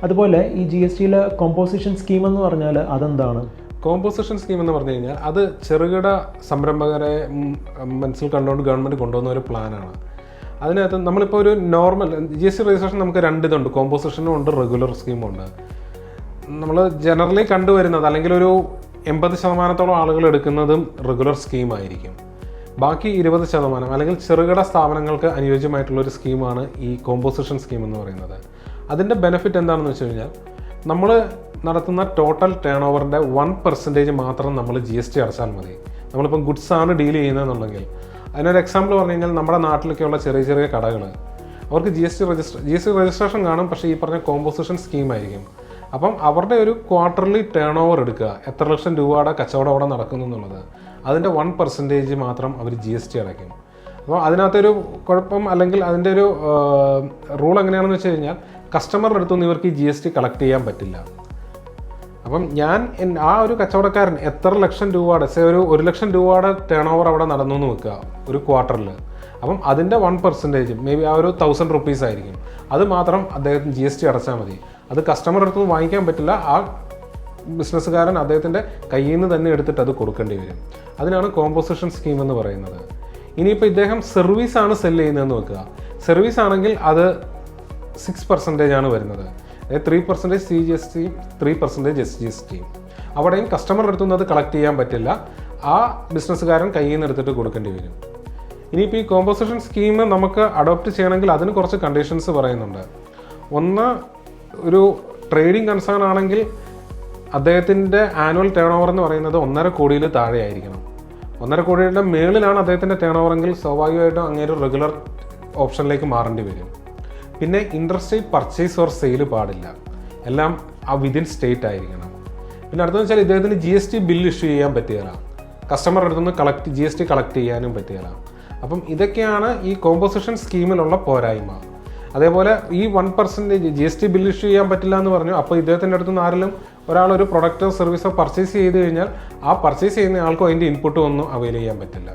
അതുപോലെ ഈ GSTയിലെ composition scheme എന്ന് പറഞ്ഞാൽ അതെന്താണ്? കോമ്പോസിഷൻ സ്കീം എന്ന് പറഞ്ഞു കഴിഞ്ഞാൽ അത് ചെറുകിട സംരംഭകരെ മനസ്സിൽ കണ്ടുകൊണ്ട് ഗവൺമെൻറ് കൊണ്ടുവന്ന ഒരു പ്ലാനാണ്. അതിനകത്ത് നമ്മളിപ്പോൾ ഒരു നോർമൽ GST രജിസ്ട്രേഷൻ നമുക്ക് ഇതുണ്ട്, കോമ്പോസിഷനും ഉണ്ട്, റെഗുലർ സ്കീമും ഉണ്ട്. നമ്മൾ ജനറലി കണ്ടുവരുന്നത് അല്ലെങ്കിൽ ഒരു 80% ആളുകൾ എടുക്കുന്നതും റെഗുലർ സ്കീമായിരിക്കും. ബാക്കി 20% അല്ലെങ്കിൽ ചെറുകിട സ്ഥാപനങ്ങൾക്ക് അനുയോജ്യമായിട്ടുള്ളൊരു സ്കീമാണ് ഈ കോമ്പോസിഷൻ സ്കീം എന്ന് പറയുന്നത്. അതിൻ്റെ ബെനിഫിറ്റ് എന്താണെന്ന് വെച്ച് കഴിഞ്ഞാൽ നമ്മൾ നടത്തുന്ന ടോട്ടൽ ടേൺ ഓവറിൻ്റെ 1% മാത്രം നമ്മൾ GST അടച്ചാൽ മതി. നമ്മളിപ്പം ഗുഡ്സാണ് ഡീൽ ചെയ്യുന്നതെന്നുണ്ടെങ്കിൽ, അതിനൊരു എക്സാമ്പിൾ പറഞ്ഞു കഴിഞ്ഞാൽ നമ്മുടെ നാട്ടിലൊക്കെയുള്ള ചെറിയ ചെറിയ കടകൾ, അവർക്ക് GST രജിസ്ട്രേഷൻ കാണും, പക്ഷേ ഈ പറഞ്ഞ കോമ്പോസിഷൻ സ്കീമായിരിക്കും. അപ്പം അവരുടെ ഒരു ക്വാർട്ടർലി ടേൺ ഓവർ എടുക്കുക, എത്ര ലക്ഷം രൂപയുടെ കച്ചവടം അവിടെ നടക്കുന്നു എന്നുള്ളത്, അതിൻ്റെ 1% മാത്രം അവർ GST അടയ്ക്കും. അപ്പോൾ അതിനകത്തൊരു കുഴപ്പം അല്ലെങ്കിൽ അതിൻ്റെ ഒരു റൂൾ എങ്ങനെയാണെന്ന് വെച്ച് കഴിഞ്ഞാൽ കസ്റ്റമറുടെ അടുത്തൊന്നും ഇവർക്ക് ഈ GST കളക്ട് ചെയ്യാൻ പറ്റില്ല. അപ്പം ആ ഒരു കച്ചവടക്കാരൻ എത്ര ലക്ഷം രൂപയുടെ ഒരു 1 ലക്ഷം രൂപയുടെ ടേൺ ഓവർ അവിടെ നടന്നു എന്ന് വെക്കുക ഒരു ക്വാർട്ടറിൽ, അപ്പം അതിൻ്റെ 1% മേ ബി ആ ഒരു 1000 rupees ആയിരിക്കും. അത് മാത്രം അദ്ദേഹത്തിന് GST അടച്ചാൽ മതി. അത് കസ്റ്റമറുടെ അടുത്ത് വാങ്ങിക്കാൻ പറ്റില്ല, ആ ബിസിനസ്സുകാരൻ അദ്ദേഹത്തിൻ്റെ കയ്യിൽ നിന്ന് തന്നെ എടുത്തിട്ട് അത് കൊടുക്കേണ്ടി വരും. അതിനാണ് കോമ്പോസിഷൻ സ്കീം എന്ന് പറയുന്നത്. ഇനിയിപ്പോൾ ഇദ്ദേഹം സർവീസാണ് സെല്ല് ചെയ്യുന്നതെന്ന് വെക്കുക, സർവീസ് ആണെങ്കിൽ അത് 6% ആണ് വരുന്നത്. 3% CGST, 3% SGST. അവിടെയും കസ്റ്റമറുടെ അടുത്തുനിന്ന് അത് കളക്ട് ചെയ്യാൻ പറ്റില്ല, ആ ബിസിനസ്സുകാരൻ കയ്യിൽ നിന്ന് എടുത്തിട്ട് കൊടുക്കേണ്ടി വരും. ഇനിയിപ്പോൾ ഈ കോമ്പോസിഷൻ സ്കീം നമുക്ക് അഡോപ്റ്റ് ചെയ്യണമെങ്കിൽ അതിന് കുറച്ച് കണ്ടീഷൻസ് പറയുന്നുണ്ട്. ഒന്ന്, ഒരു ട്രേഡിംഗ് കൺസേൺ ആണെങ്കിൽ അദ്ദേഹത്തിൻ്റെ ആനുവൽ ടേൺ ഓവർ എന്ന് പറയുന്നത് 1.5 കോടിയിൽ താഴെ ആയിരിക്കണം. 1.5 കോടിയുടെ മേളിലാണ് അദ്ദേഹത്തിൻ്റെ ടേൺ ഓവറെങ്കിൽ സ്വാഭാവികമായിട്ടും അങ്ങനെ റെഗുലർ ഓപ്ഷനിലേക്ക് മാറേണ്ടി വരും. പിന്നെ ഇൻട്രസ്റ്റേറ്റ് പർച്ചേസ് ഓർ സെയിൽ പാടില്ല, എല്ലാം ആ വിതിൻ സ്റ്റേറ്റ് ആയിരിക്കണം. പിന്നെ അടുത്തെന്ന് വെച്ചാൽ ഇദ്ദേഹത്തിന് GST ബിൽ ഇഷ്യൂ ചെയ്യാൻ പറ്റുകയില്ല, കസ്റ്റമറുടെ അടുത്തുനിന്ന് GST കളക്ട് ചെയ്യാനും പറ്റുകയില്ല. അപ്പം ഇതൊക്കെയാണ് ഈ കോമ്പോസിഷൻ സ്കീമിലുള്ള പോരായ്മ. അതേപോലെ ഈ 1% GST ബിൽ ഇഷ്യൂ ചെയ്യാൻ പറ്റില്ല എന്ന് പറഞ്ഞു. അപ്പോൾ ഇദ്ദേഹത്തിൻ്റെ അടുത്ത് നിന്ന് ആരെങ്കിലും ഒരാളൊരു പ്രൊഡക്റ്റോ സർവീസോ പർച്ചേസ് ചെയ്ത് കഴിഞ്ഞാൽ ആ പർച്ചേസ് ചെയ്യുന്ന ആൾക്കും അതിൻ്റെ ഇൻപുട്ടും ഒന്നും അവൈൽ ചെയ്യാൻ പറ്റില്ല.